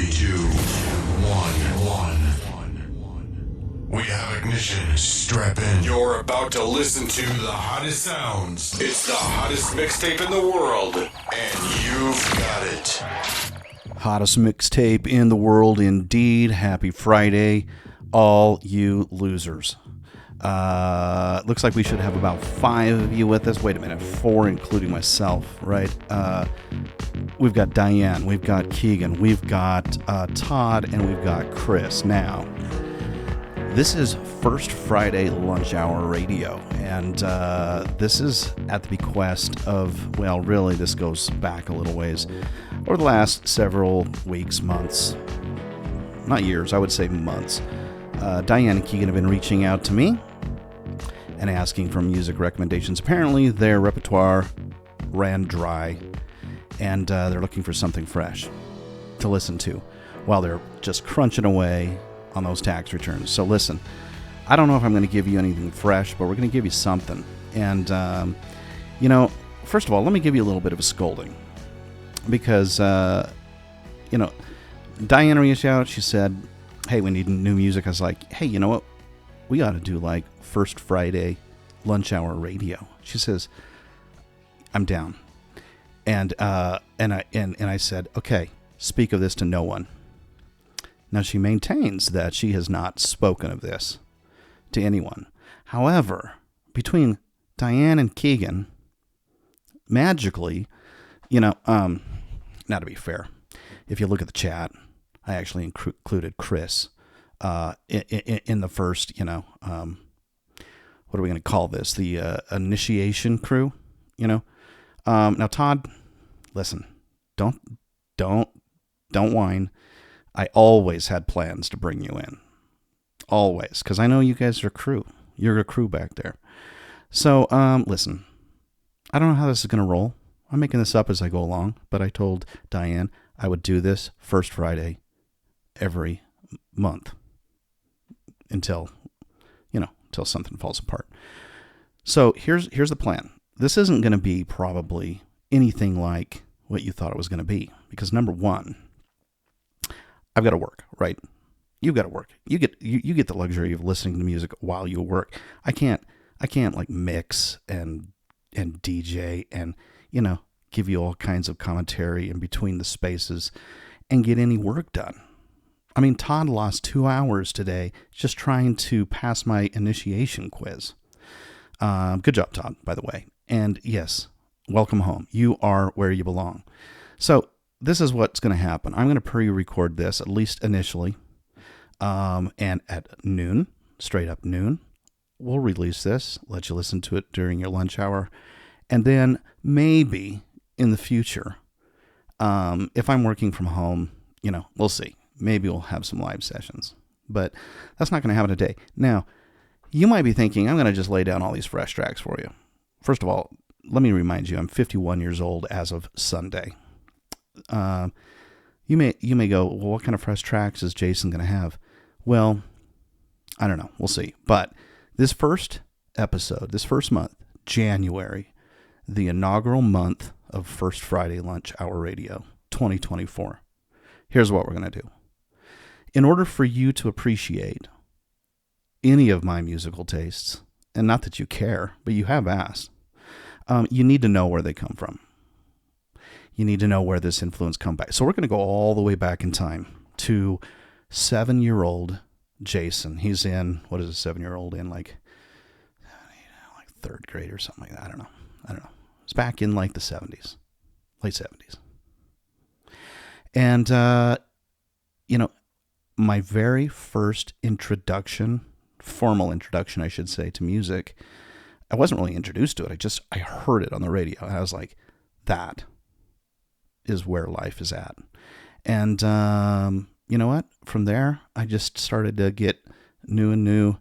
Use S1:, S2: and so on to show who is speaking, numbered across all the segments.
S1: Three, two, one. We have ignition. Strap in. You're about to listen to the hottest sounds. It's the hottest mixtape in the world, and you've got it.
S2: Hottest mixtape in the world, indeed. Happy Friday, all you losers. Looks like we should have about 5 of you with us. Wait a minute, 4 including myself, right? We've got Diane, we've got Keegan, we've got Todd, and we've got Chris. Now, this is First Friday Lunch Hour Radio, and this is at the bequest of, well, really, this goes back a little ways. Over the last several weeks, months, not years, I would say months, Diane and Keegan have been reaching out to me and asking for music recommendations. Apparently, their repertoire ran dry, and they're looking for something fresh to listen to while they're just crunching away on those tax returns. So listen, I don't know if I'm going to give you anything fresh, but we're going to give you something. And, first of all, let me give you a little bit of a scolding. Because, Diana reached out, she said, hey, we need new music. I was like, hey, you know what? We ought to do like First Friday Lunch Hour Radio. She says, I'm down. And I said, okay, speak of this to no one. Now, she maintains that she has not spoken of this to anyone. However, between Diane and Keegan, magically, now to be fair, if you look at the chat, I actually included Chris in the first, what are we going to call this? The initiation crew, Now, Todd, listen, don't whine. I always had plans to bring you in. Always. Because I know you guys are crew. You're a crew back there. So, listen, I don't know how this is going to roll. I'm making this up as I go along, but I told Diane I would do this first Friday every month until something falls apart. So here's the plan. This isn't going to be probably anything like what you thought it was going to be, because number one, I've got to work, right? You've got to work. You get the luxury of listening to music while you work. I can't like mix and DJ and give you all kinds of commentary in between the spaces and get any work done. I mean, Todd lost 2 hours today just trying to pass my initiation quiz. Good job, Todd, by the way. And yes, welcome home. You are where you belong. So this is what's going to happen. I'm going to pre-record this, at least initially. And at noon, straight up noon, we'll release this, let you listen to it during your lunch hour. And then maybe in the future, if I'm working from home, we'll see. Maybe we'll have some live sessions, but that's not going to happen today. Now, you might be thinking, I'm going to just lay down all these fresh tracks for you. First of all, let me remind you, I'm 51 years old as of Sunday. You may go, well, what kind of fresh tracks is Jason going to have? Well, I don't know. We'll see. But this first episode, this first month, January, the inaugural month of First Friday Lunch Hour Radio 2024. Here's what we're going to do. In order for you to appreciate any of my musical tastes, and not that you care, but you have asked, you need to know where they come from. You need to know where this influence come back. So we're going to go all the way back in time to 7-year-old Jason. He's in, what is a 7-year-old in, like third grade or something like that. I don't know. It's back in like the 70s, late 70s. And, my very first formal introduction, I should say, to music, I wasn't really introduced to it. I heard it on the radio. And I was like, that is where life is at. And, you know what? From there, I just started to get new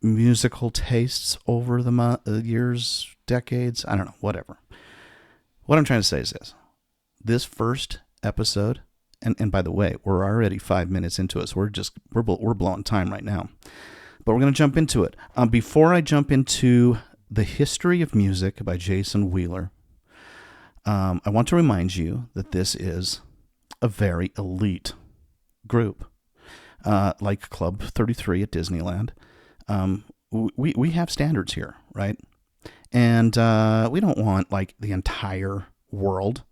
S2: musical tastes over the years, decades. I don't know, whatever. What I'm trying to say is this first episode, and by the way, we're already 5 minutes into it, so we're blowing time right now. But we're going to jump into it. Before I jump into the history of music by Jason Wheeler, I want to remind you that this is a very elite group, like Club 33 at Disneyland. We have standards here, right? And we don't want like the entire world,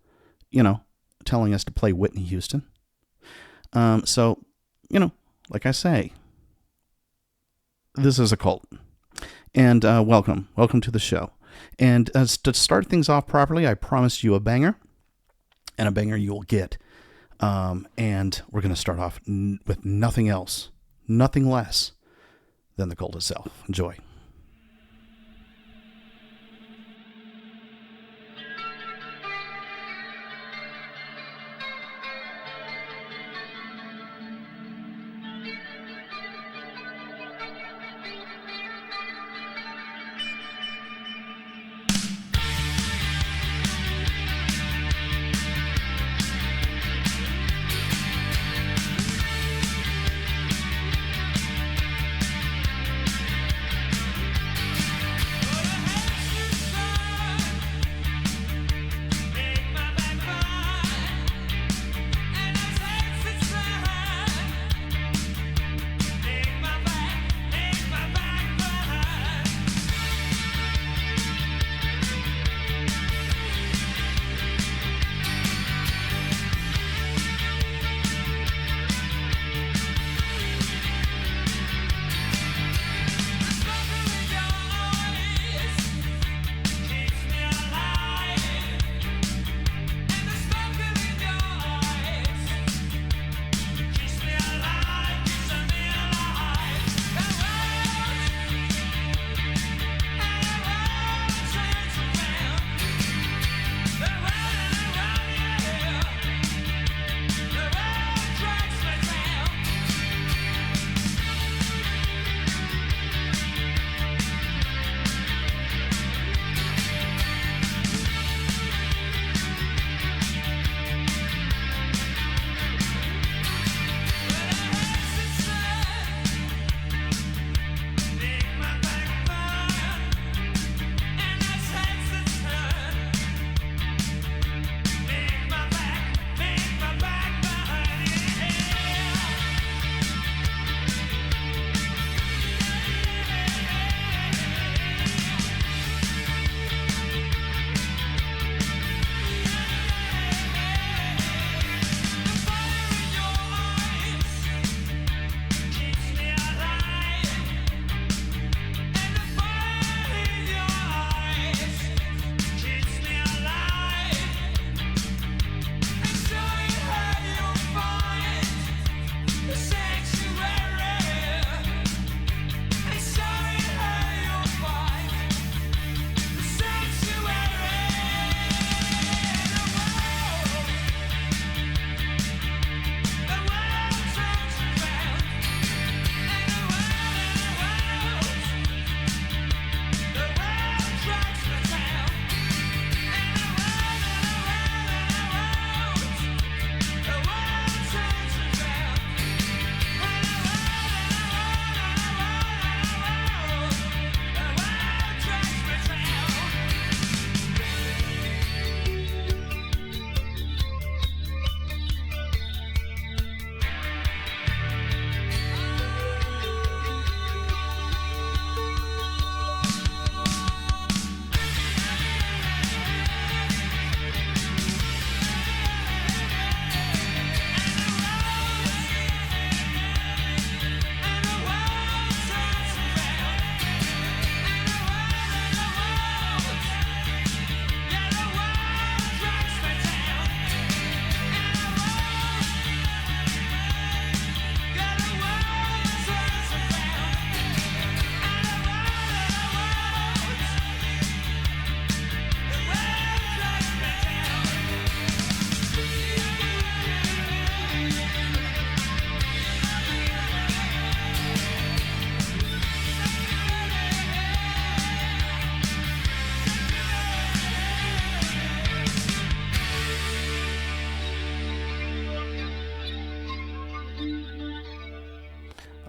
S2: telling us to play Whitney Houston. So, like I say, this is a cult. And welcome to the show. And to start things off properly, I promised you a banger, and a banger you will get. And we're going to start off with nothing else, nothing less than the cult itself. Enjoy.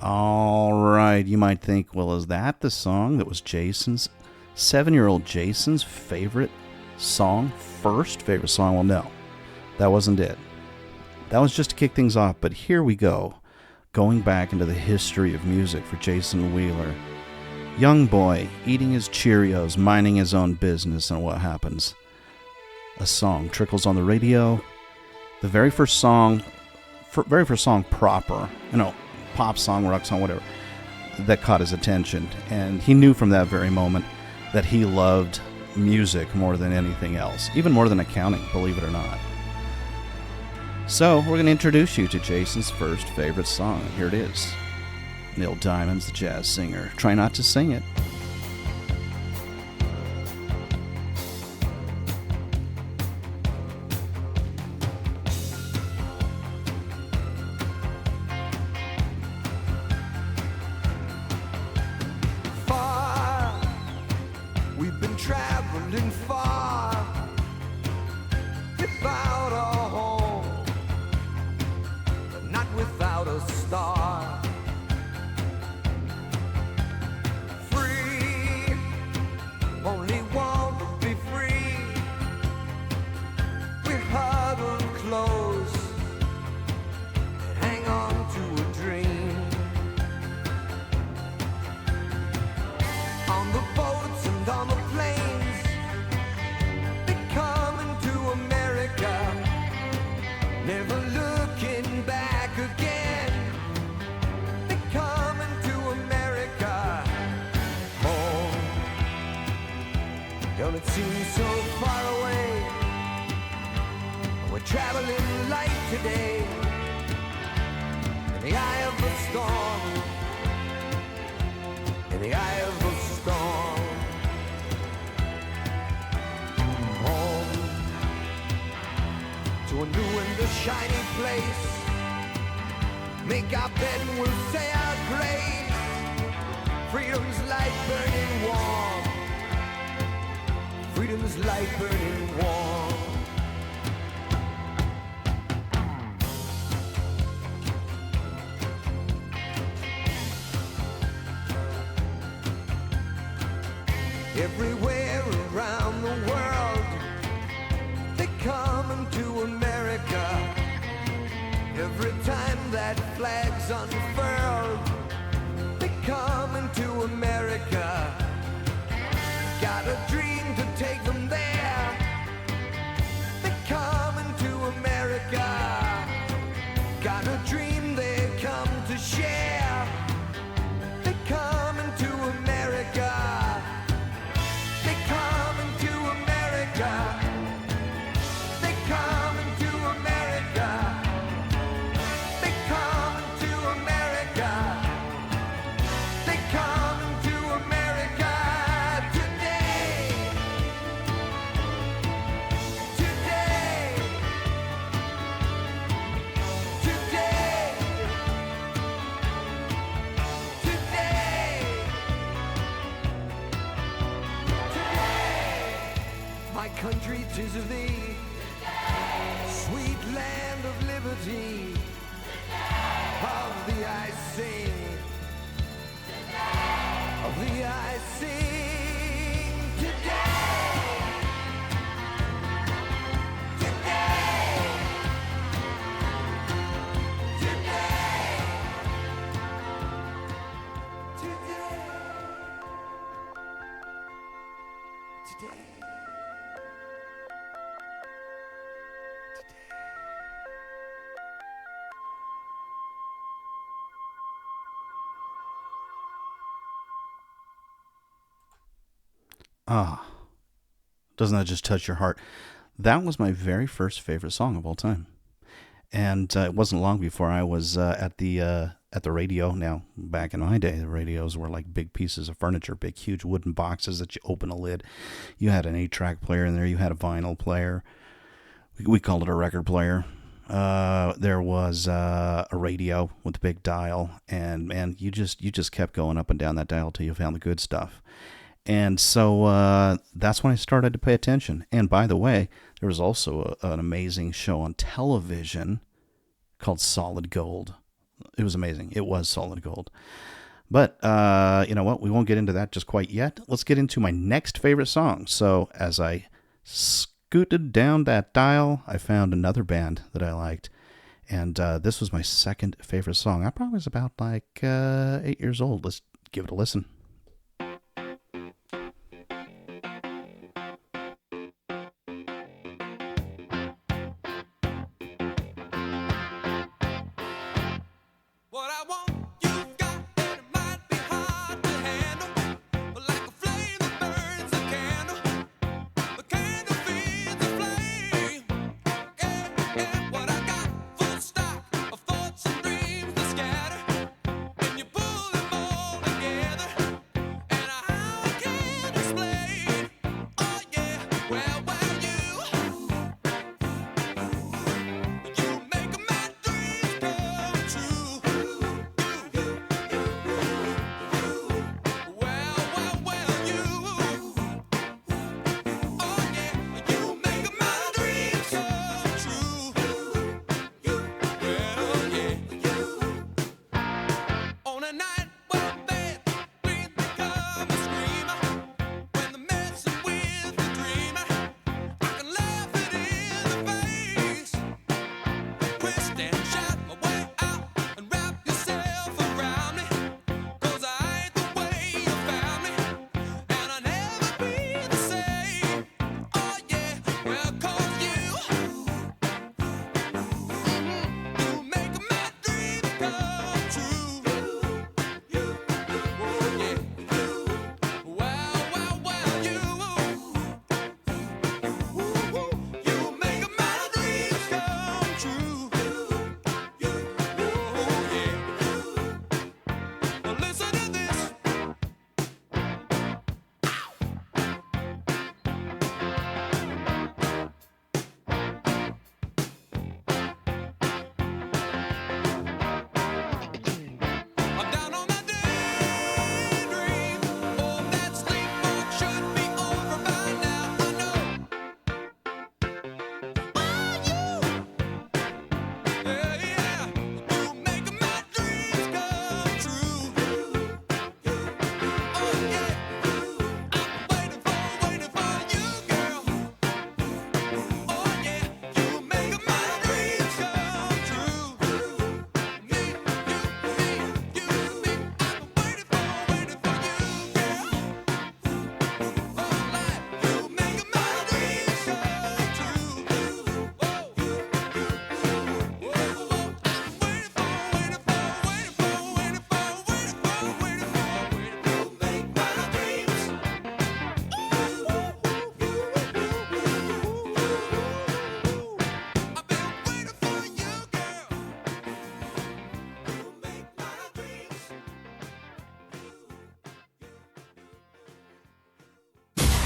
S2: All right, you might think, well, is that the song that was Jason's 7-year-old Jason's favorite song? First favorite song? Well, no, that wasn't it. That was just to kick things off, but here we go. Going back into the history of music for Jason Wheeler. Young boy, eating his Cheerios, minding his own business, and what happens? A song trickles on the radio. The very first song proper, pop song, rock song, whatever, that caught his attention. And he knew from that very moment that he loved music more than anything else, even more than accounting, believe it or not. So we're going to introduce you to Jason's first favorite song. Here it is. Neil Diamond's the jazz singer. Try not to sing it.
S3: Everywhere around the world, they come to America. Every time that flag's unfurled, they come to America. Got a dream to take them there. They come to America. Got a dream they come to share. They come to America. Country, 'tis of thee, sweet land of liberty, of thee I sing, of thee I sing today, today, today, today, today.
S2: Ah, doesn't that just touch your heart? That was my very first favorite song of all time. And it wasn't long before I was at the radio. Now, back in my day, the radios were like big pieces of furniture, big, huge wooden boxes that you open a lid. You had an 8-track player in there. You had a vinyl player. We called it a record player. There was a radio with a big dial, and man, you just kept going up and down that dial till you found the good stuff. And so that's when I started to pay attention. And by the way, there was also an amazing show on television called Solid Gold. It was amazing. It was Solid Gold. But you know what? We won't get into that just quite yet. Let's get into my next favorite song. So as I scooted down that dial, I found another band that I liked. And this was my second favorite song. I probably was about like 8 years old. Let's give it a listen.
S3: What I want, you've got, and it might be hard to handle. But like a flame that burns a candle, the candle feeds the flame. Yeah, yeah, what I got, full stock of thoughts and dreams that scatter. And you pull them all together, and how I can't explain. Oh yeah, well, you make my dreams come true. On a night when bad dreams become a screamer, when they're messing with the dreamer, I can laugh it in the face, twist and shout my way out and wrap yourself around me, 'cause I ain't the way you found me, and I'll never be the same. Oh yeah, well, 'cause you make my dreams come true. I'm down on my daydream. Oh, that sleepwalk should be over by now. I know. Yeah, yeah. You make my dreams come true. Oh yeah. I'm waiting for you, girl. Oh yeah. You make my dreams come true. Me, you, I've been waiting for you, girl. Oh, life, you make my dreams come true. Whoa, whoa, whoa, I'm waiting for you, make my dreams. I've been waiting for you, girl. You make my dreams.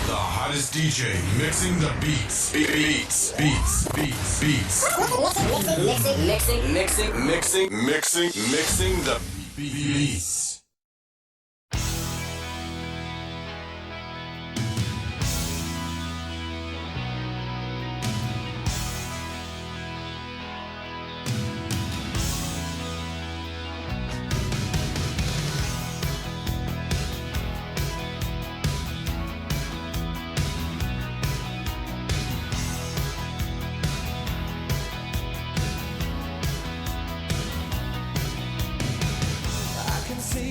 S1: The hottest DJ mixing the beats. Mixing the beats.
S3: I can see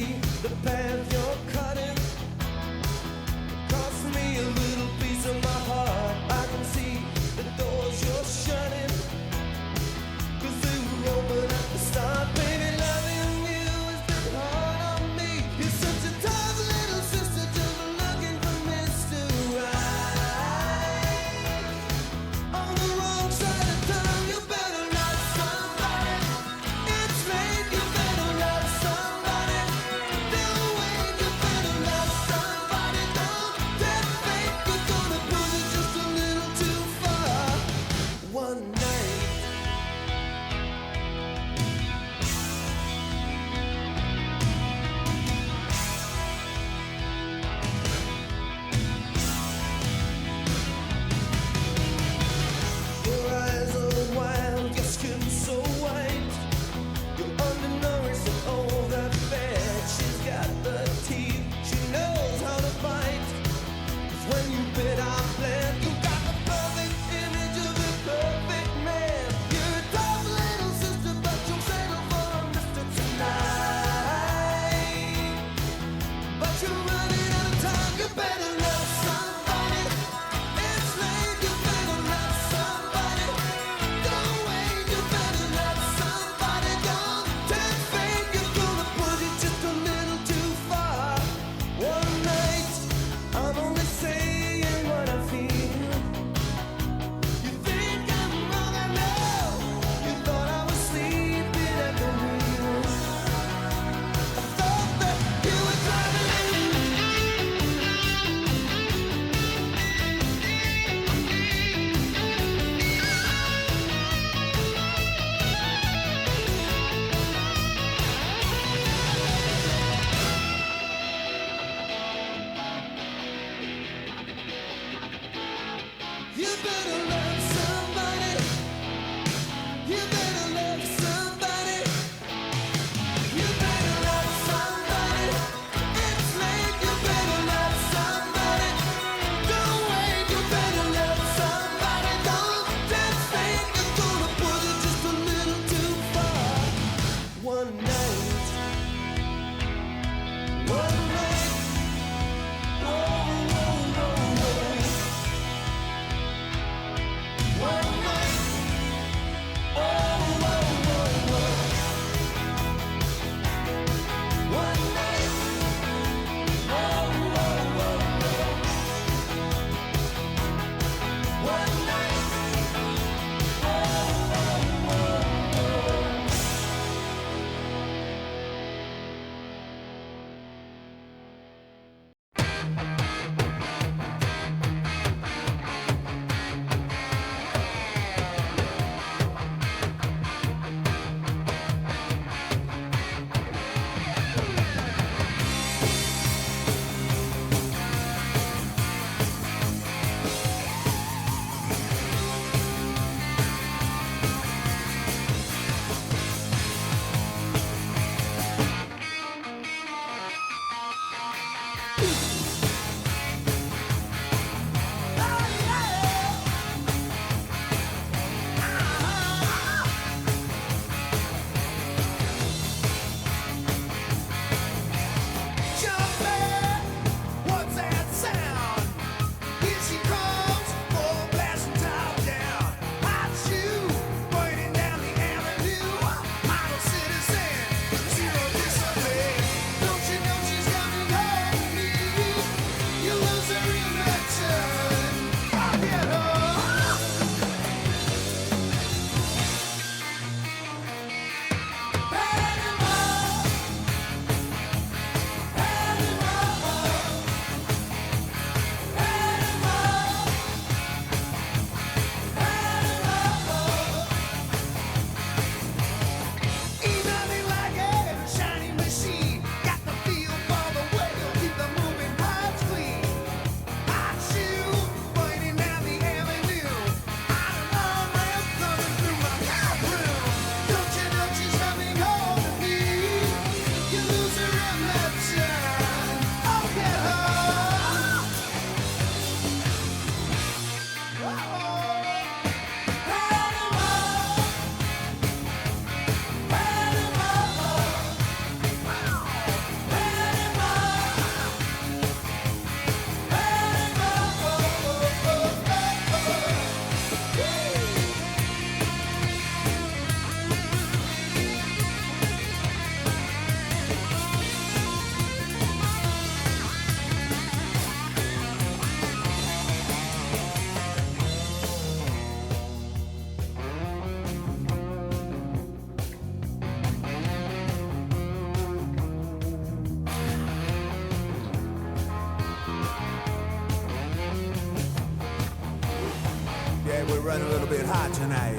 S3: running a little bit hot tonight.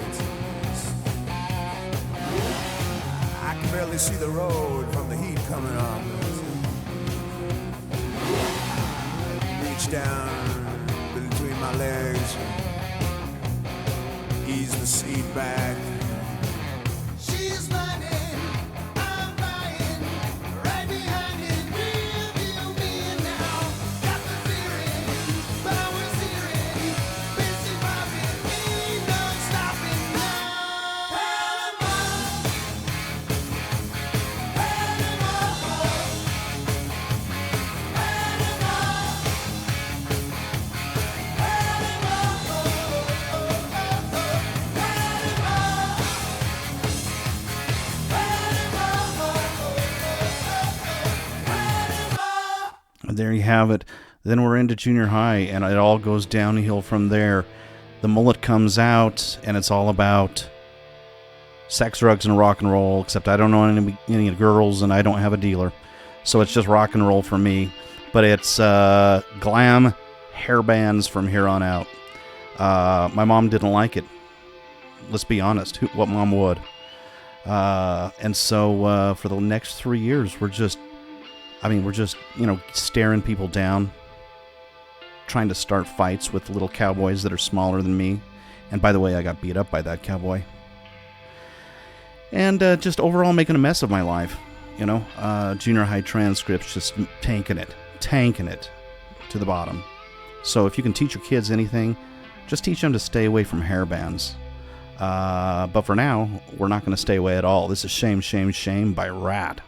S3: I can barely see the road from the heat coming on. Reach down between my legs, ease the seat back. She's running, I'm buying, right behind it, real me now. Got the feeling, power steering, busy popping, ain't no stopping now.
S2: There you have it. Then we're into junior high, and it all goes downhill from there. The mullet comes out, and it's all about sex, drugs, and rock and roll, except I don't know any girls, and I don't have a dealer. So it's just rock and roll for me. But it's glam hair bands from here on out. My mom didn't like it. Let's be honest. What mom would? And so for the next 3 years, we're just, staring people down, trying to start fights with little cowboys that are smaller than me. And by the way, I got beat up by that cowboy. And just overall making a mess of my life. Junior high transcripts, just tanking it to the bottom. So if you can teach your kids anything, just teach them to stay away from hair bands. But for now, we're not going to stay away at all. This is Shame, Shame, Shame by Rat.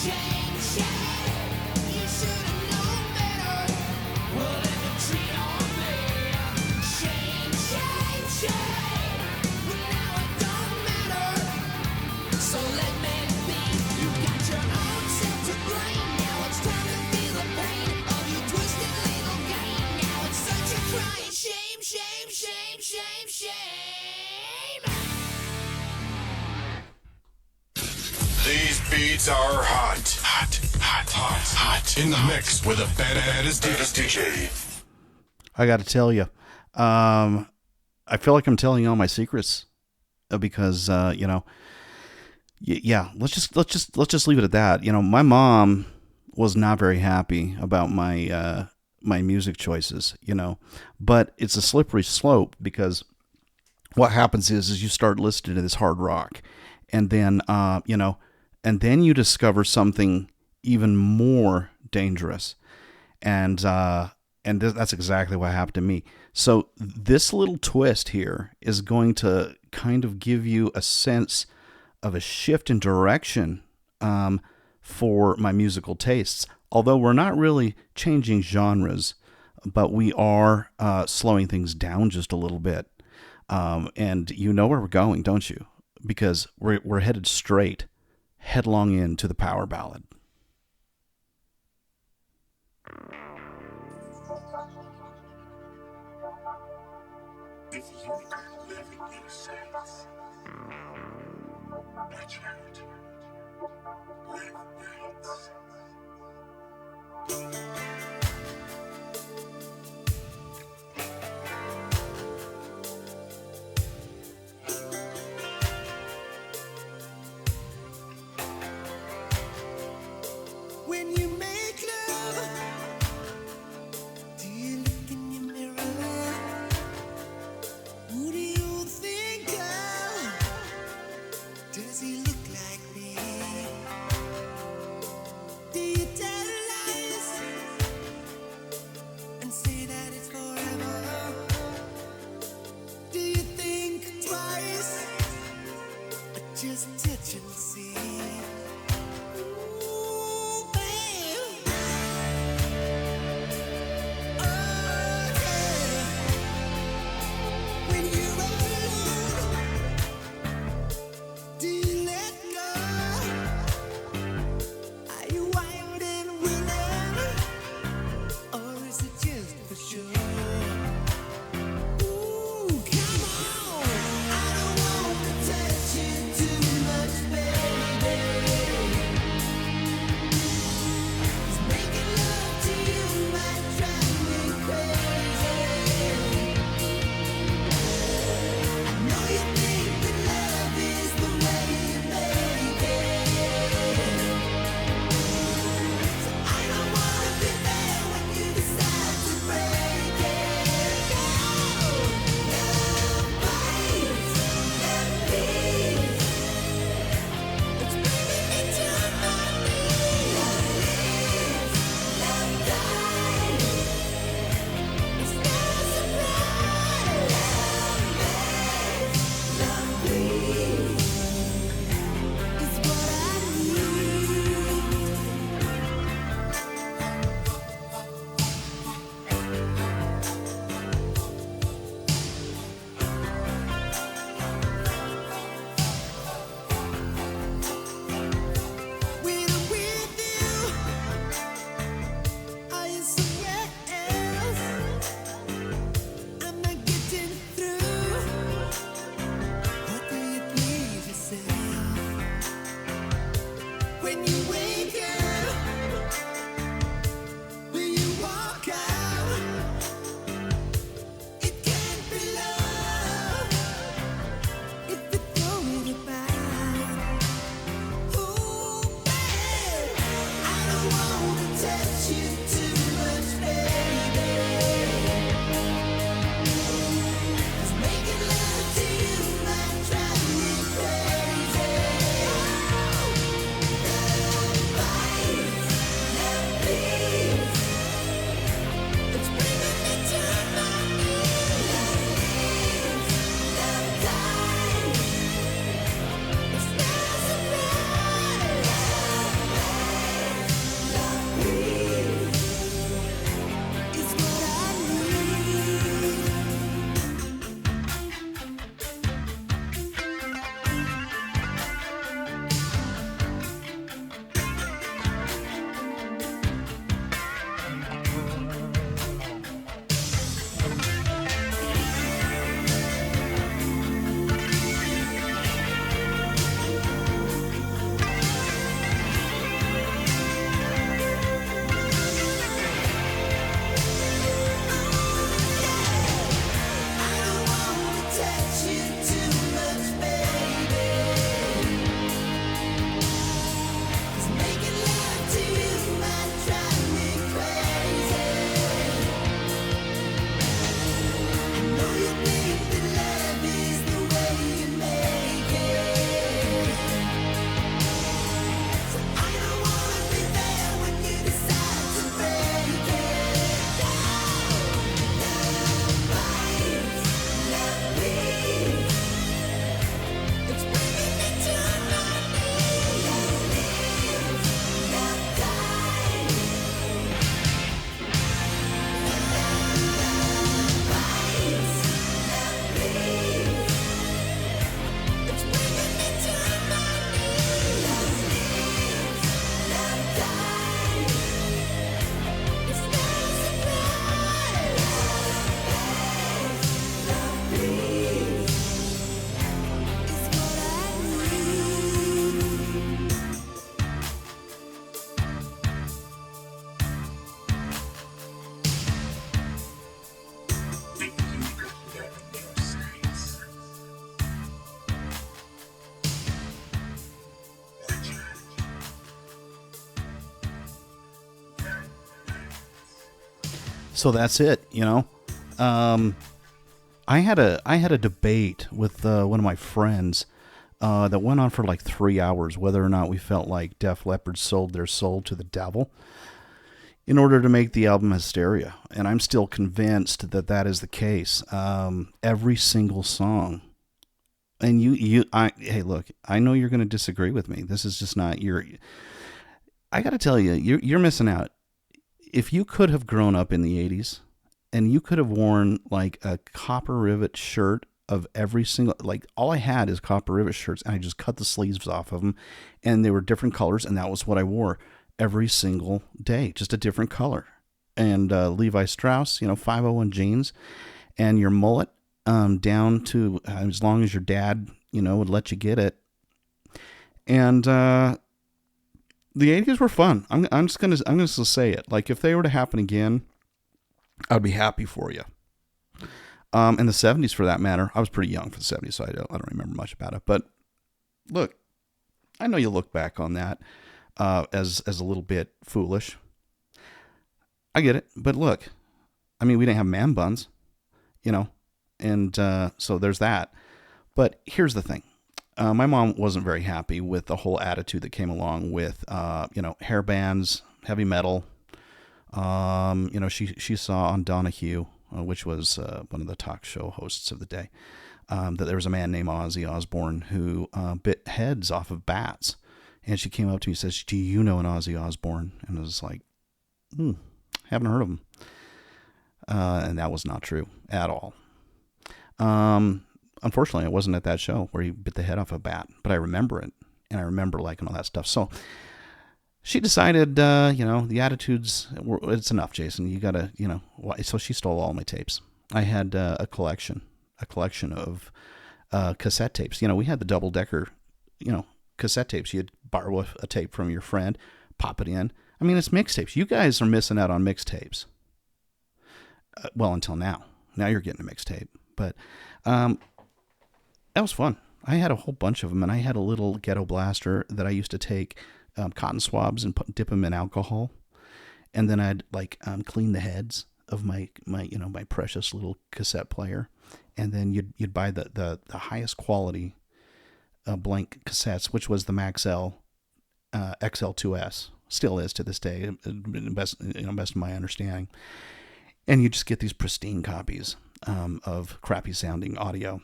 S3: Shame, shame, you should have known better. Well, let the treat on me. Shame, shame, shame, but now it don't matter. So let me be. You got your own self to blame. Now it's time to feel the pain of your twisted legal game. Now it's such a crying shame, shame, shame, shame, shame.
S1: These beats are hot. Hot, hot, hot, hot. In the mix with the baddest DJ.
S2: I got to tell you, I feel like I'm telling you all my secrets because you know, yeah. Let's just leave it at that. You know, my mom was not very happy about my my music choices. You know, but it's a slippery slope because what happens is you start listening to this hard rock, and then you know, and then you discover something even more dangerous, and that's exactly what happened to me. So this little twist here is going to kind of give you a sense of a shift in direction for my musical tastes. Although we're not really changing genres, but we are slowing things down just a little bit. And you know where we're going, don't you? Because we're headed straight, headlong into the power ballad.
S4: If you don't live in your sense, watch out. Live nights.
S3: When you make love, do you look in your mirror? Who do you think of? Does he look like me? Do you tell lies and say that it's forever? Do you think twice or just touch and see? Ooh, babe. Oh, yeah. When you're alone, do you let go? Are you wild and willing, or is it just for sure? Ooh, come on! I don't wanna touch you too much, baby. 'Cause making love to you might drive me crazy. I know you think that love is the way you make it. So I don't wanna be there when you decide to break it. Love bites, love beats. It's bringing me to my knees. Love lives, love dies. It's not a surprise. Love bleeds. It's what I need. When I'm with you, are you somewhere else? I'm not getting through. What do you please yourself? When you wake up, will you walk out? It can't be love if you're throwing it back. Ooh, babe, I don't wanna touch you too much, baby. 'Cause making love to you might drive me crazy. Love
S2: So that's it, you know. I had a debate with one of my friends that went on for like 3 hours whether or not we felt like Def Leppard sold their soul to the devil in order to make the album Hysteria, and I'm still convinced that that is the case. Every single song, and hey, look, I know you're going to disagree with me. This is just not your. I got to tell you, you're missing out. If you could have grown up in the '80s, and you could have worn like a copper rivet shirt of every single, like all I had is copper rivet shirts, and I just cut the sleeves off of them, and they were different colors, and that was what I wore every single day, just a different color. And Levi Strauss, 501 jeans, and your mullet down to as long as your dad, would let you get it. And the 80s were fun. I'm just gonna say it. Like if they were to happen again, I'd be happy for you. And the 70s, for that matter, I was pretty young for the 70s, so I don't remember much about it. But look, I know you look back on that as a little bit foolish. I get it, but look, I mean, we didn't have man buns, and so there's that. But here's the thing. My mom wasn't very happy with the whole attitude that came along with, hair bands, heavy metal. She saw on Donahue, which was one of the talk show hosts of the day, that there was a man named Ozzy Osbourne who bit heads off of bats. And she came up to me and says, "Do you know an Ozzy Osbourne?" And I was like, haven't heard of him. And that was not true at all. Unfortunately, I wasn't at that show where he bit the head off a bat, but I remember it, and I remember liking all that stuff. So she decided, the attitudes, it's enough, Jason. You gotta, so she stole all my tapes. I had a collection of cassette tapes. We had the double-decker, cassette tapes. You'd borrow a tape from your friend, pop it in. I mean, it's mixtapes. You guys are missing out on mixtapes. Well, until now. Now you're getting a mixtape. But that was fun. I had a whole bunch of them, and I had a little ghetto blaster that I used to take cotton swabs and dip them in alcohol, and then I'd clean the heads of my precious little cassette player, and then you'd buy the highest quality blank cassettes, which was the Maxell XL2S, still is to this day, best of my understanding, and you just get these pristine copies of crappy sounding audio.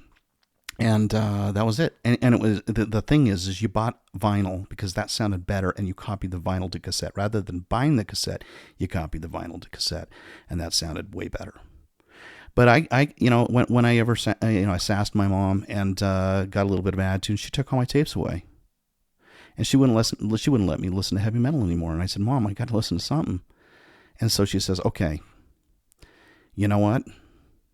S2: And that was it. And it was the thing is you bought vinyl because that sounded better, and you copied the vinyl to cassette rather than buying the cassette. You copied the vinyl to cassette, and that sounded way better. But I when I ever I sassed my mom and got a little bit of an attitude, she took all my tapes away, and she wouldn't let me listen to heavy metal anymore. And I said, "Mom, I got to listen to something." And so she says, "Okay, you know what?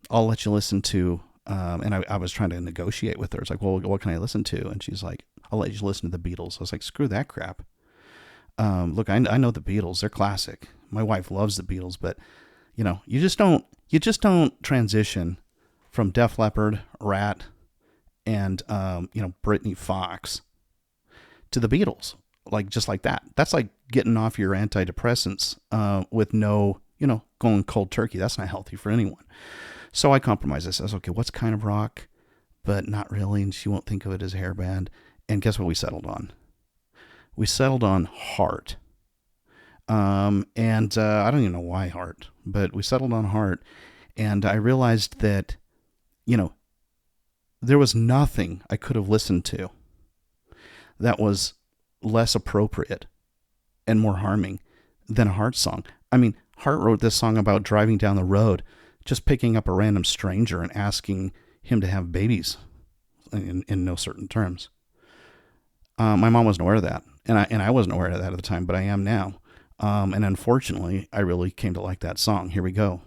S2: I'll let you listen to." And I was trying to negotiate with her. It's like, well, what can I listen to? And she's like, "I'll let you listen to the Beatles." I was like, screw that crap. Look, I know the Beatles. They're classic. My wife loves the Beatles, but you just don't transition from Def Leppard, Rat, and Britney Fox to the Beatles just like that. That's like getting off your antidepressants with no, going cold turkey. That's not healthy for anyone. So I compromised. I says, okay, what's kind of rock, but not really, and she won't think of it as a hair band. And guess what we settled on? We settled on Heart. And I don't even know why Heart, but we settled on Heart. And I realized that, there was nothing I could have listened to that was less appropriate and more harming than a Heart song. I mean, Heart wrote this song about driving down the road, just picking up a random stranger and asking him to have babies in no certain terms. My mom wasn't aware of that, and I wasn't aware of that at the time, but I am now. And unfortunately, I really came to like that song. Here we go.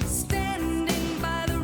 S3: Standing by the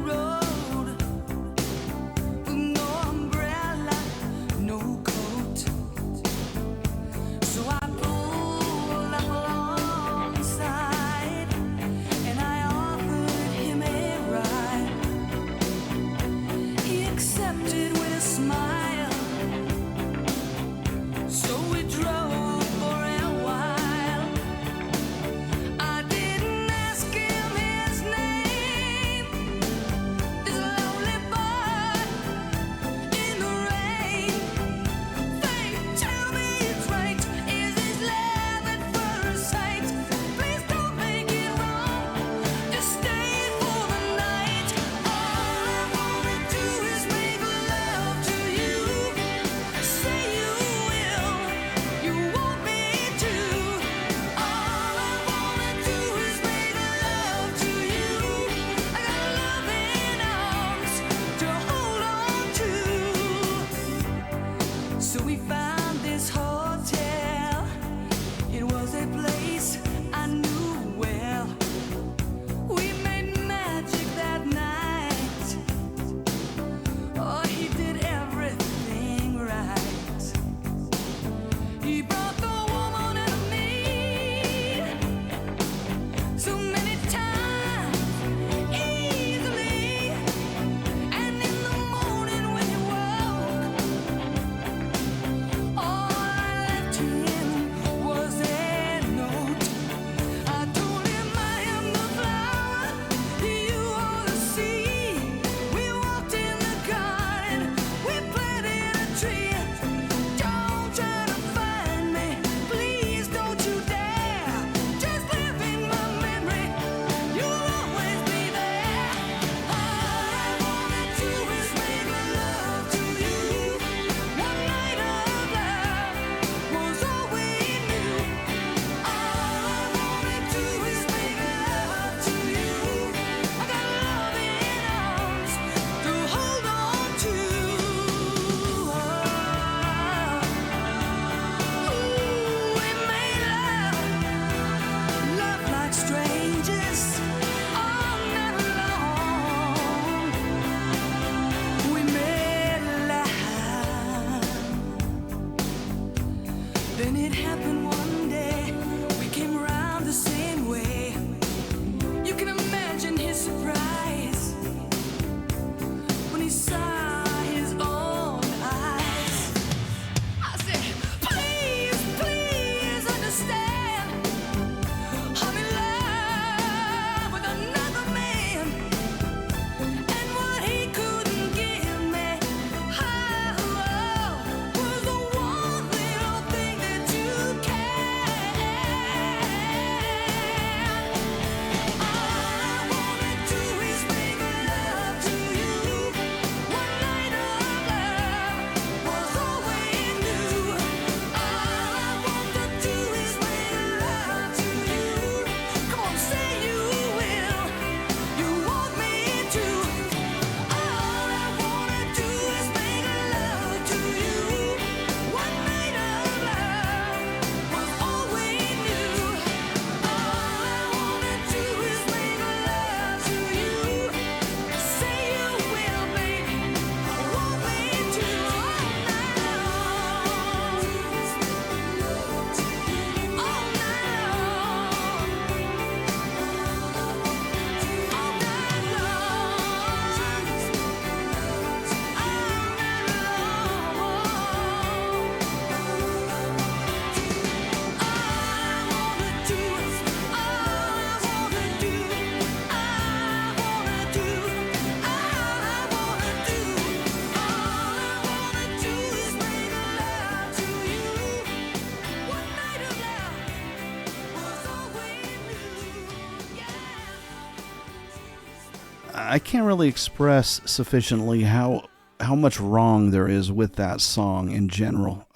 S2: I can't really express sufficiently how much wrong there is with that song in general.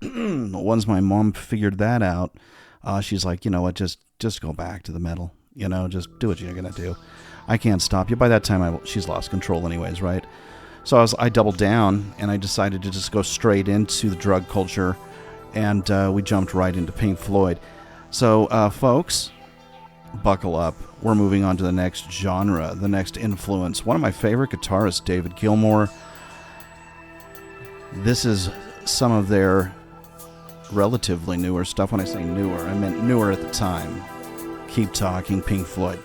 S2: Once my mom figured that out, she's like, you know what, just go back to the metal. You know, just do what you're gonna do. I can't stop you. By that time, she's lost control anyways, right? So I doubled down, and I decided to just go straight into the drug culture, and we jumped right into Pink Floyd. So, folks, buckle up. We're moving on to the next genre, the next influence. One of my favorite guitarists, David Gilmour. This is some of their relatively newer stuff. When I say newer, I meant newer at the time. Keep Talking, Pink Floyd.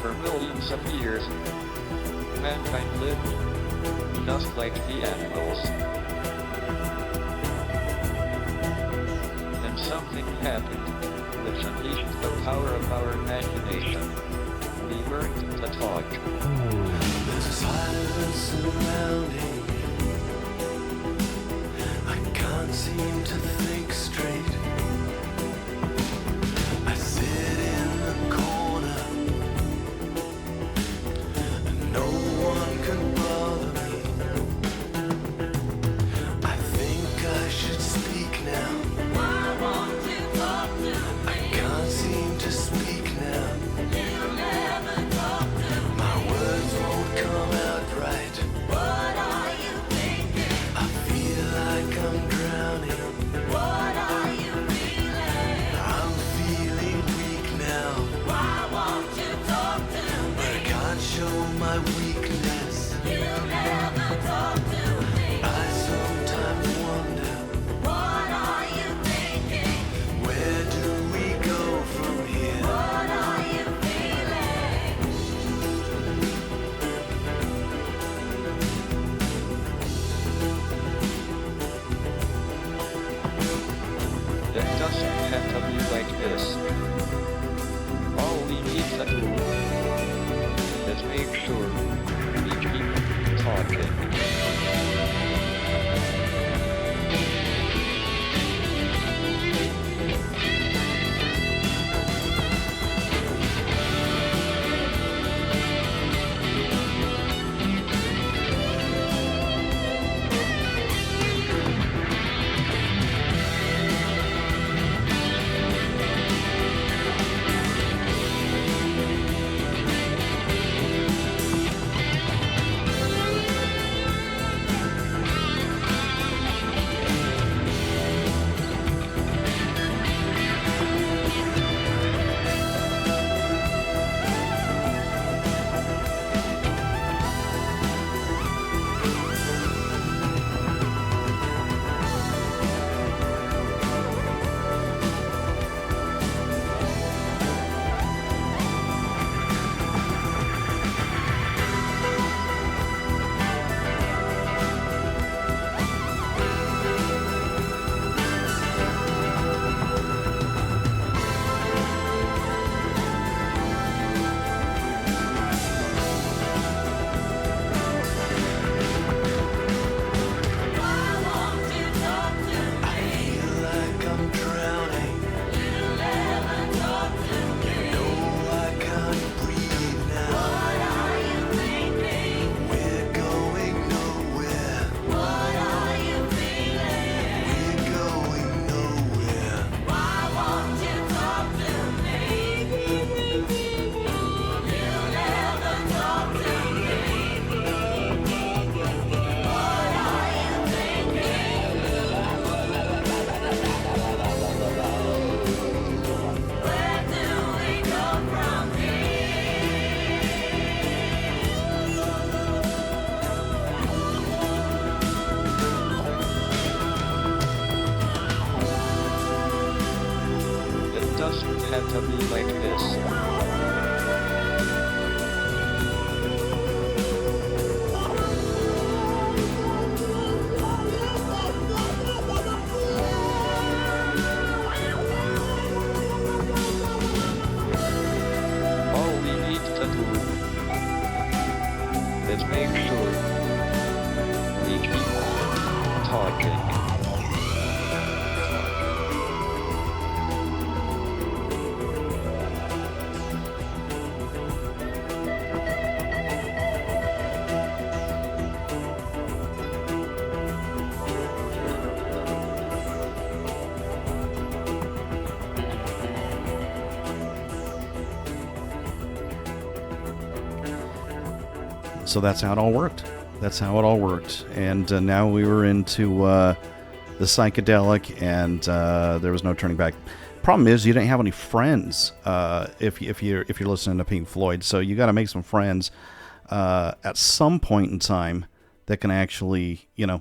S5: For millions of years, mankind lived just like the animals. Then something happened, which unleashed the power of our imagination. We learned to talk.
S6: There's a silence surrounding me. I can't seem to think straight. I sit in the corner and no one can bother me. I think I should speak now.
S3: Why won't you talk to me?
S6: I can't seem to speak now.
S3: You never talk to me.
S6: My words won't come out right.
S3: What are you thinking?
S6: I feel like I'm drowning.
S3: What are you feeling?
S6: I'm feeling weak now.
S3: Why won't you talk to
S6: But I
S3: me?
S6: can't show my weakness.
S3: You never talk to me.
S6: I sometimes wonder,
S3: What are you thinking?
S6: where do we go from here?
S3: What are you feeling?
S5: It doesn't have to be like this. All we need to do is make sure we keep talking. to be like this. All we need to do is make sure we keep talking.
S2: So that's how it all worked. That's how it all worked. And now we were into the psychedelic, and there was no turning back. Problem is, you didn't have any friends if you're listening to Pink Floyd. So you got to make some friends at some point in time that can actually, give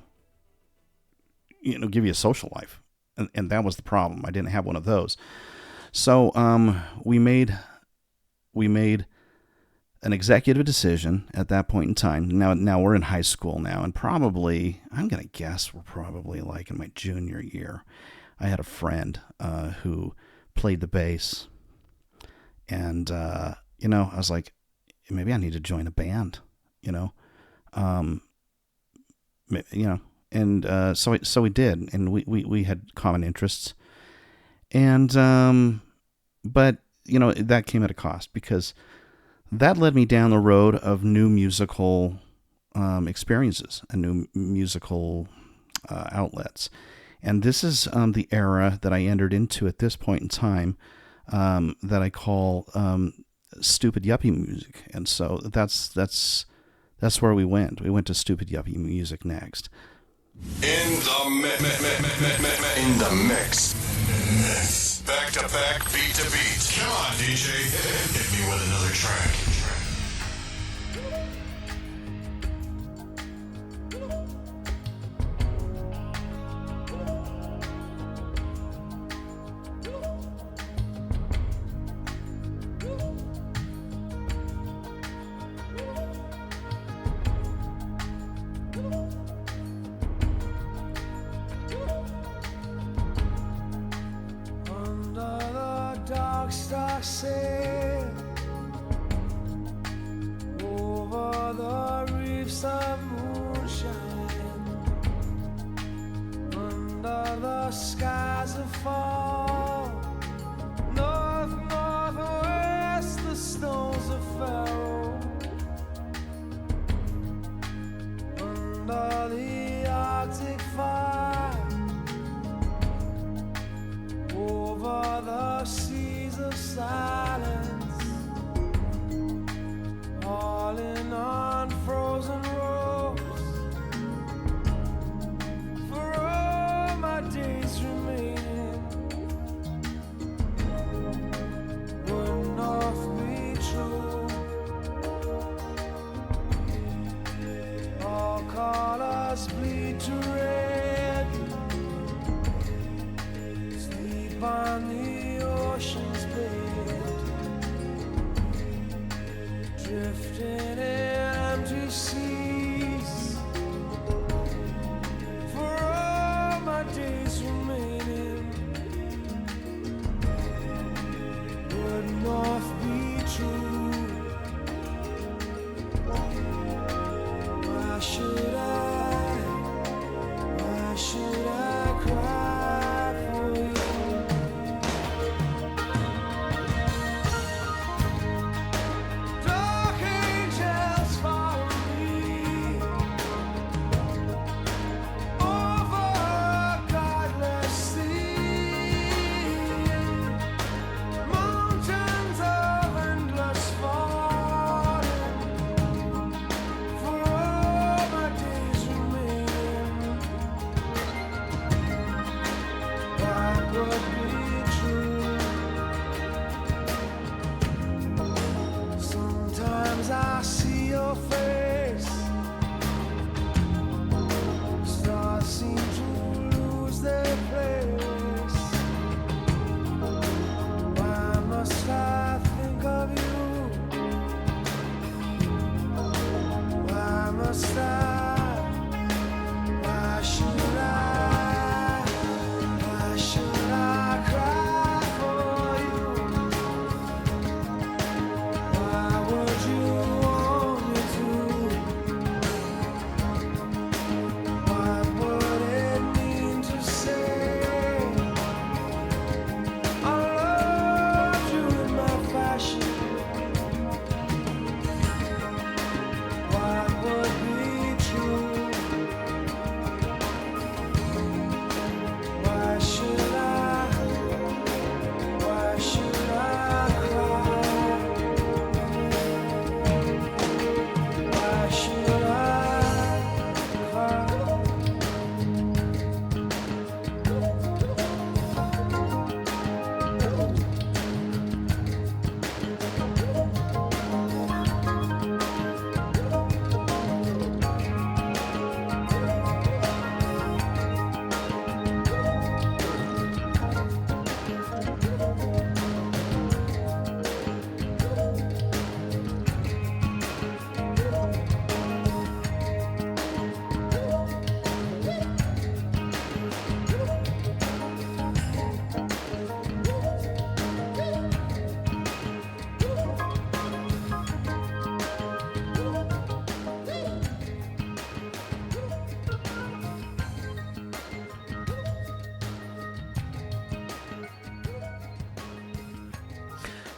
S2: you a social life. And that was the problem. I didn't have one of those. So we made an executive decision at that point in time. Now we're in high school now, and probably, I'm going to guess we're probably like in my junior year. I had a friend who played the bass, and, I was like, maybe I need to join a band, and so we did, and we had common interests, and, but, that came at a cost, because that led me down the road of new musical experiences and new musical outlets. And this is the era that I entered into at this point in time that I call stupid yuppie music. And so that's where we went. We went to stupid yuppie music next.
S1: In the mix. Back to back, beat to beat. Come on, DJ. Hit me with another track.
S6: Under the dark star sail over the reefs of moonshine, under the skies of fall, north, northwest, the stones of Pharaoh, under the Arctic fire, over the seas of silence, all in unfrozen roads, for all my days remaining, would north be true, all colors bleed to red, sleep on the ocean's bed, drifting in empty seas, for all my days remaining, would north be true. Why should I cry for you? Dark angels follow me over a godless sea, mountains of endless falling, for all my days remaining, that would be true. Sometimes I see your face, stars seem to lose their place. Why must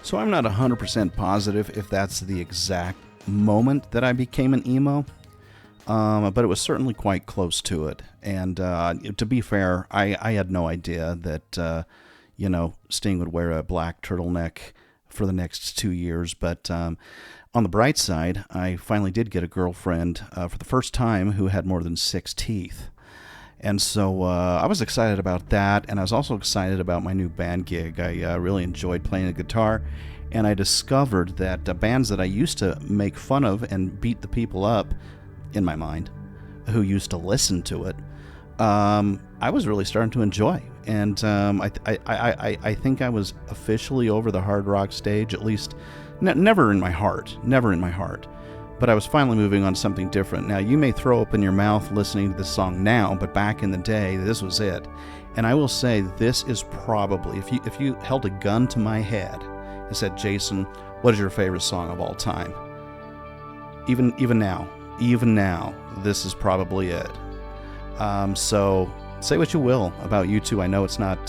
S2: So I'm not 100% positive if that's the exact moment that I became an emo, but it was certainly quite close to it. And to be fair, I had no idea that, Sting would wear a black turtleneck for the next 2 years. But on the bright side, I finally did get a girlfriend for the first time who had more than 6 teeth. And so I was excited about that, and I was also excited about my new band gig. I really enjoyed playing the guitar, and I discovered that bands that I used to make fun of and beat the people up, in my mind, who used to listen to it, I was really starting to enjoy. And I think I was officially over the hard rock stage, at least never in my heart. But I was finally moving on to something different. Now, you may throw open your mouth listening to this song now, but back in the day, this was it. And I will say, this is probably, if you held a gun to my head and said, Jason, what is your favorite song of all time? Even now, this is probably it. So say what you will about U2. I know it's not,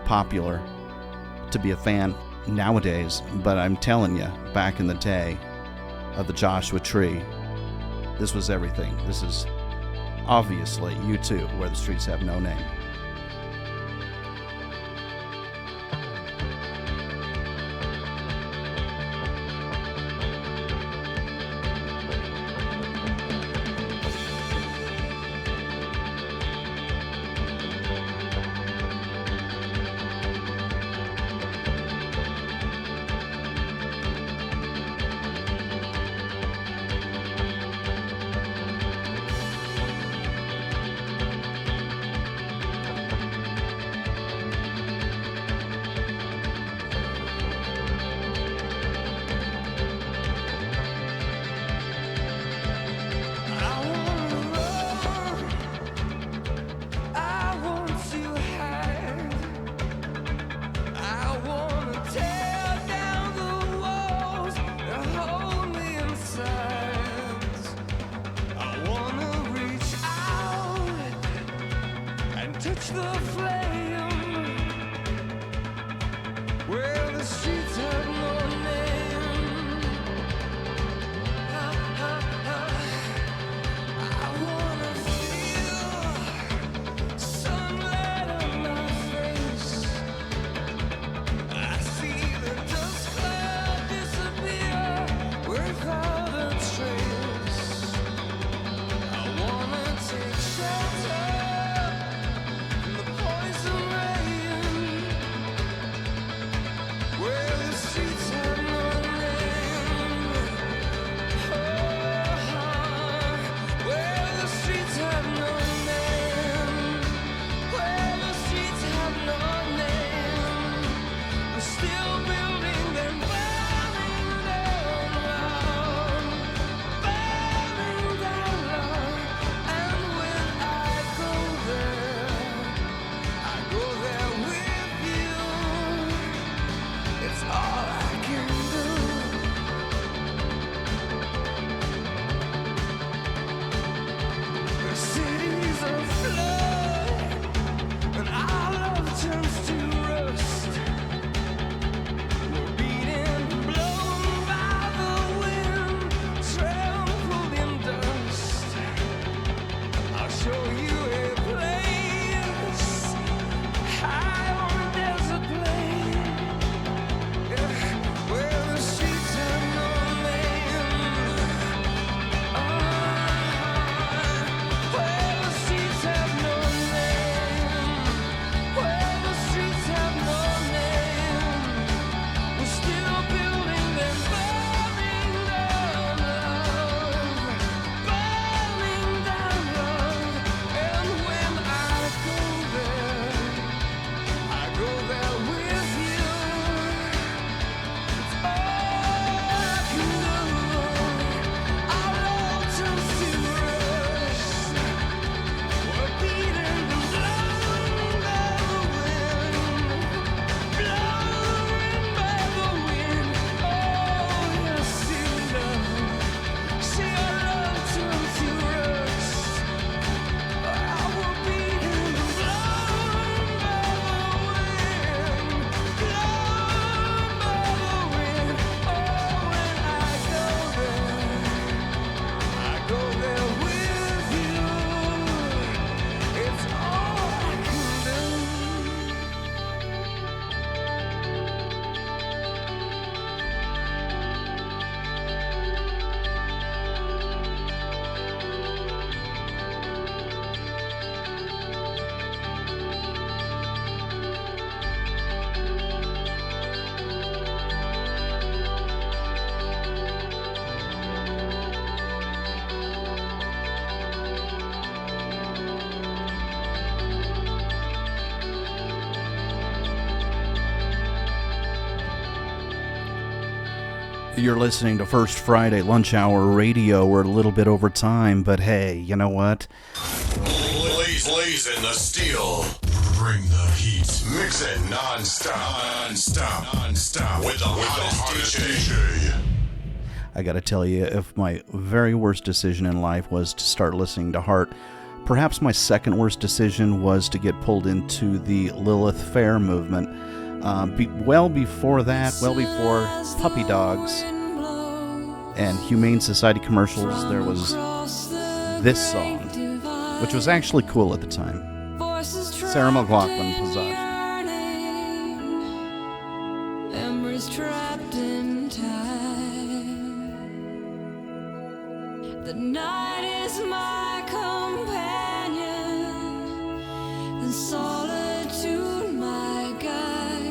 S2: popular to be a fan nowadays, but I'm telling you, back in the day of the Joshua Tree, this was everything. This is obviously U2, Where the Streets Have No Name. You're listening to First Friday Lunch Hour Radio. We're a little bit over time, but hey, you know what?
S1: Blazing the steel. Bring the heat. Mix it non-stop with the hottest DJ.
S2: I gotta tell you, if my very worst decision in life was to start listening to Heart, perhaps my second worst decision was to get pulled into the Lilith Fair movement. Well before puppy dogs and Humane Society commercials, there was this song, which was actually cool at the time. Sarah McLachlan, Pizzazz.
S7: Memories trapped in time. The night is my companion, and solitude my guide.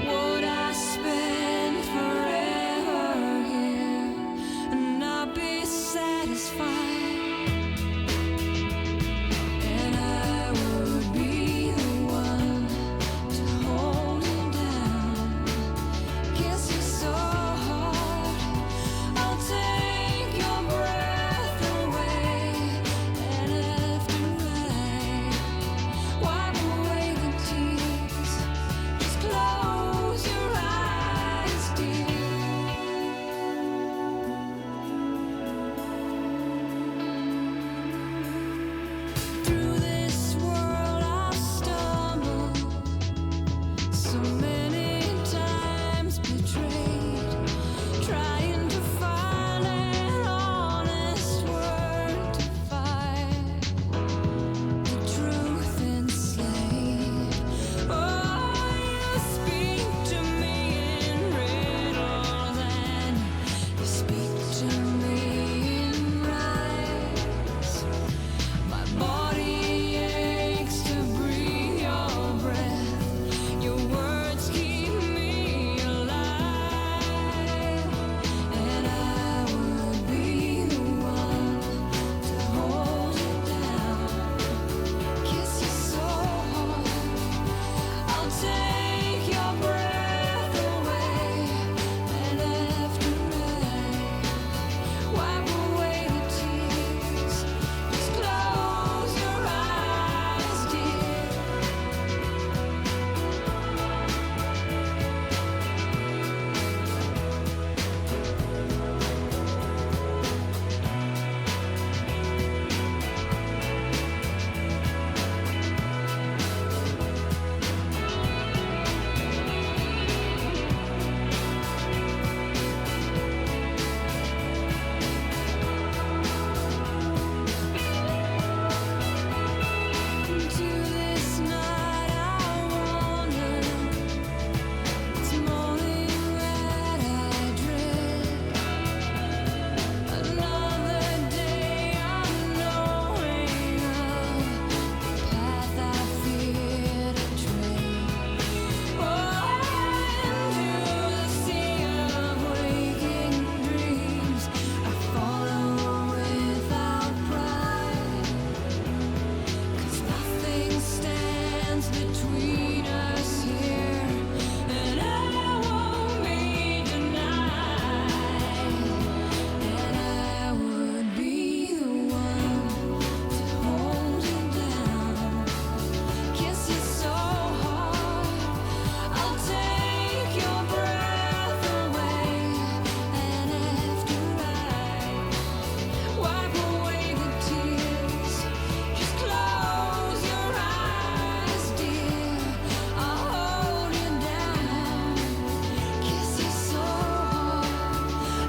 S7: Would I spend forever here and not be satisfied? And I would be the one to hold you down, kiss you so hard, I'll take your breath away. And after I wipe away the tears, just close your eyes, dear. Through this world I've stumbled, so many times betrayed, trying to find an honest word to fight the truth enslaved. Oh, you speak to me in riddles, and you speak to me in rhymes. My body aches to breathe your breath. Your words keep me alive. And I would be the one to hold you down, kiss you so hard, I'll take your breath away. And after I wipe away the tears, just close your eyes, dear. Into this night I wander. It's morning that I dread. Another day unknowing of the path I fear to tread. Oh, into the sea of waking dreams I follow without pride. 'Cause nothing stands between us here, and I won't be denied. And I would be the one to hold you down, kiss you so hard, I'll take your breath away. And after I wipe away the tears, just close your eyes, dear. I'll hold you down, kiss you so hard,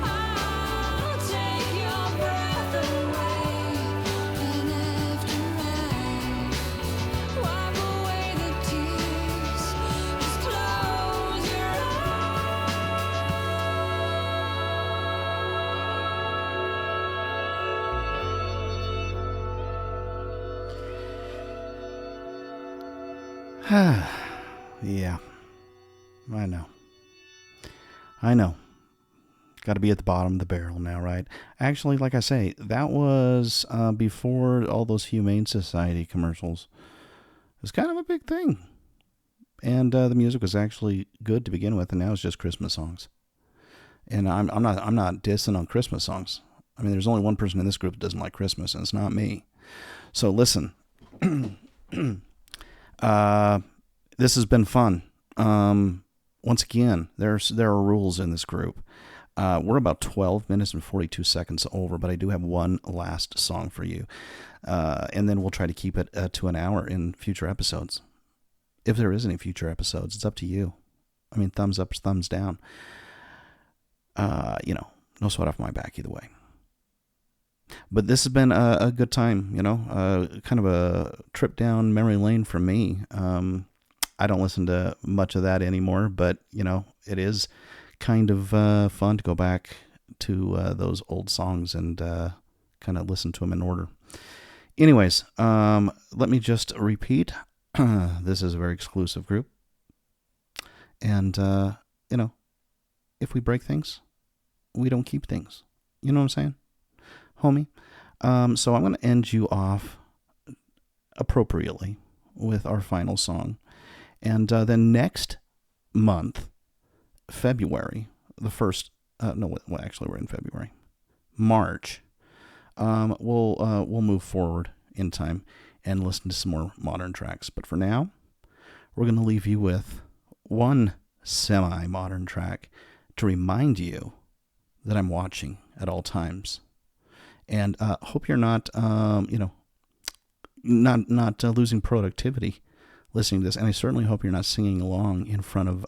S7: I'll take your breath away. And after I wipe away the tears, just close your
S2: Yeah, I know. I know. Got to be at the bottom of the barrel now, right? Actually, like I say, that was before all those Humane Society commercials. It was kind of a big thing. And the music was actually good to begin with, and now it's just Christmas songs. And I'm not dissing on Christmas songs. I mean, there's only one person in this group that doesn't like Christmas, and it's not me. So listen, this has been fun. Once again, there are rules in this group. We're about 12 minutes and 42 seconds over, but I do have one last song for you. And then we'll try to keep it to an hour in future episodes. If there is any future episodes, it's up to you. I mean, thumbs up, thumbs down. No sweat off my back either way. But this has been a good time, kind of a trip down memory lane for me. I don't listen to much of that anymore, but, it is kind of fun to go back to those old songs and kind of listen to them in order. Anyways, let me just repeat. This is a very exclusive group. And, if we break things, we don't keep things. You know what I'm saying? Homie. So I'm going to end you off appropriately with our final song. And then next month, February, the first, actually we're in February, March, we'll move forward in time and listen to some more modern tracks. But for now, we're going to leave you with one semi-modern track to remind you that I'm watching at all times. And hope you're not, not losing productivity listening to this. And I certainly hope you're not singing along in front of,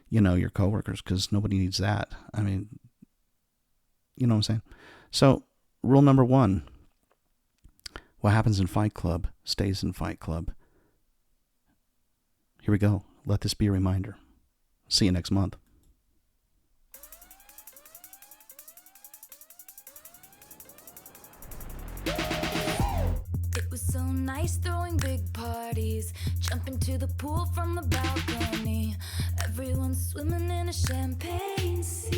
S2: your coworkers, because nobody needs that. I mean, you know what I'm saying? So, rule number 1, what happens in Fight Club stays in Fight Club. Here we go. Let this be a reminder. See you next month.
S7: It was so nice throwing big parties, jumping to the pool from the balcony. Everyone swimming in a champagne sea.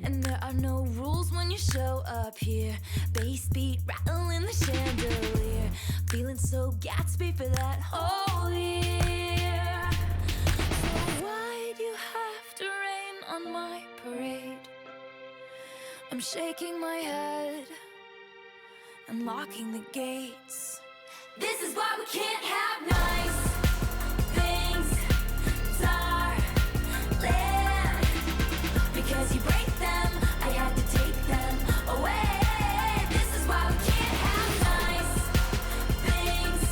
S7: And there are no rules when you show up here. Bass beat rattling the chandelier. Feeling so Gatsby for that whole year. So why'd you have to rain on my parade? I'm shaking my head and locking the gates. This is why we can't have nice things, darling. Because you break them, I had to take them away. This is why we can't have nice things,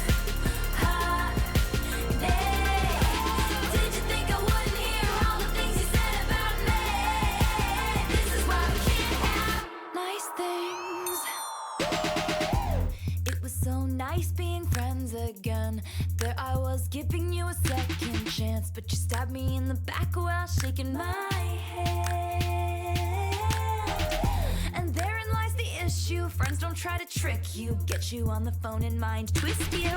S7: honey. Did you think I wouldn't hear all the things you said about me? This is why we can't have nice things. It was so nice being friends again. There I was giving you a second chance, but you stabbed me in the back while shaking my hand. And therein lies the issue. Friends don't try to trick you, get you on the phone and mind twist you.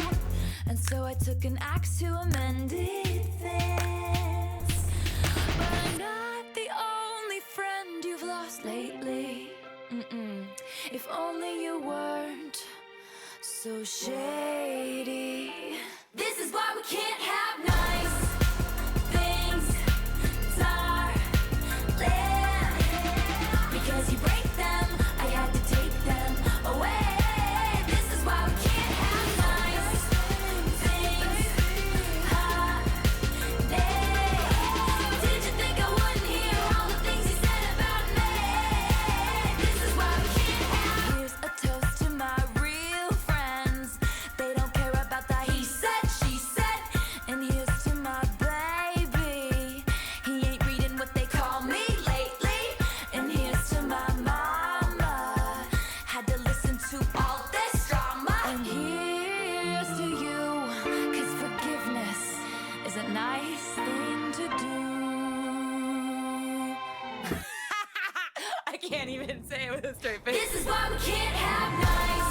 S7: And so I took an axe to amend it this. But I'm not the only friend you've lost lately. If only you weren't so shady. This is why we can't have nice things, darling. Because you break them, I had to take them away. This is why we can't have nice things, honey. Did you think I wouldn't hear all the things you said about me? This is why we can't have. Here's a toast to my real friends. They don't care about that he said, she said. And here's to my baby. He ain't reading what they call me lately. And here's to my mama. Had to listen to all this drama. And here's to you, 'cause forgiveness is a nice thing to do. I can't even say it with a straight face. This is why we can't have nice